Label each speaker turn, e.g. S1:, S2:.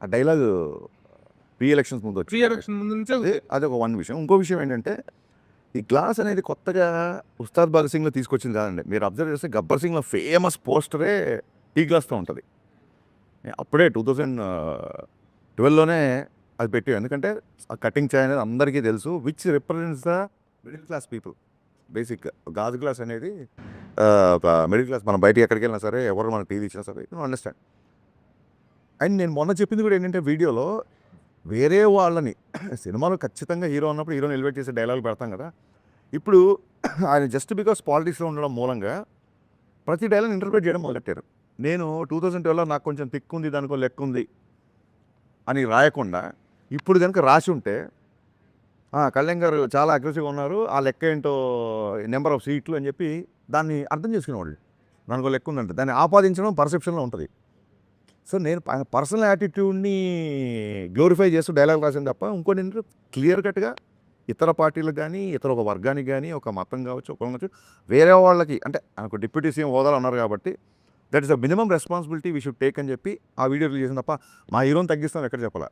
S1: ఆ dialogue pre elections ముందు
S2: pre election ముందు నుంచే
S1: అదొక వన్ విషయం. ఇంకో విషయం ఏంటంటే ఈ గ్లాస్ అనేది కొత్తగా ఉస్తాద్ భగత్ సింగ్లో తీసుకొచ్చింది కాదండి. మీరు అబ్జర్వ్ చేస్తే గబ్బర్ సింగ్లో ఫేమస్ పోస్టరే టీ గ్లాస్తో ఉంటుంది. అప్పుడే 2012లోనే అది పెట్టాం. ఎందుకంటే ఆ కటింగ్ చాయ్ అనేది అందరికీ తెలుసు, which represents the middle class people. Basic గాజు గ్లాస్ అనేది మిడిల్ క్లాస్. మనం బయటకి ఎక్కడికి వెళ్ళినా సరే, ఎవరు మన టీవీ ఇచ్చినా సరే యూ అండర్స్టాండ్. అండ్ నేను మొన్న చెప్పింది కూడా ఏంటంటే వీడియోలో వేరే వాళ్ళని సినిమాలో ఖచ్చితంగా హీరో ఉన్నప్పుడు హీరోని ఎలివేట్ చేసే డైలాగులు పెడతాం కదా. ఇప్పుడు ఆయన జస్ట్ బికాస్ పాలిటిక్స్లో ఉండడం మూలంగా ప్రతి డైలాగ్ ఇంటర్ప్రిట్ చేయడం మొదలెట్టారు. నేను 2012లో నాకు కొంచెం తిక్కు ఉంది, దానికో లెక్క ఉంది అని రాయకుండా ఇప్పుడు కనుక రాసి ఉంటే కళ్యాణ్ గారు చాలా అగ్రెసివ్గా ఉన్నారు, ఆ లెక్క ఏంటో నెంబర్ ఆఫ్ సీట్లు అని చెప్పి దాన్ని అర్థం చేసుకునేవాళ్ళు. దానికో లెక్క ఉందంటే దాన్ని ఆపాదించడం పర్సెప్షన్లో ఉంటుంది. సో నేను ఆయన పర్సనల్ యాటిట్యూడ్ని గ్లోరిఫై చేస్తూ డైలాగ్ రాసాను తప్ప ఇంకోటి ఏంటంటే క్లియర్ కట్గా ఇతర పార్టీలకు కానీ, ఇతర ఒక వర్గానికి కానీ, ఒక మతం కావచ్చు, ఒక కావచ్చు, వేరే వాళ్ళకి అంటే ఆయనకు డిప్యూటీ సీఎం హోదాలు అన్నారు కాబట్టి that is the minimum responsibility we should take అని చెప్పి ఆ వీడియో రిలీజ్ చేసిన తప్ప మా హీరోని తగ్గిస్తాం ఎక్కడ చెప్పాలా.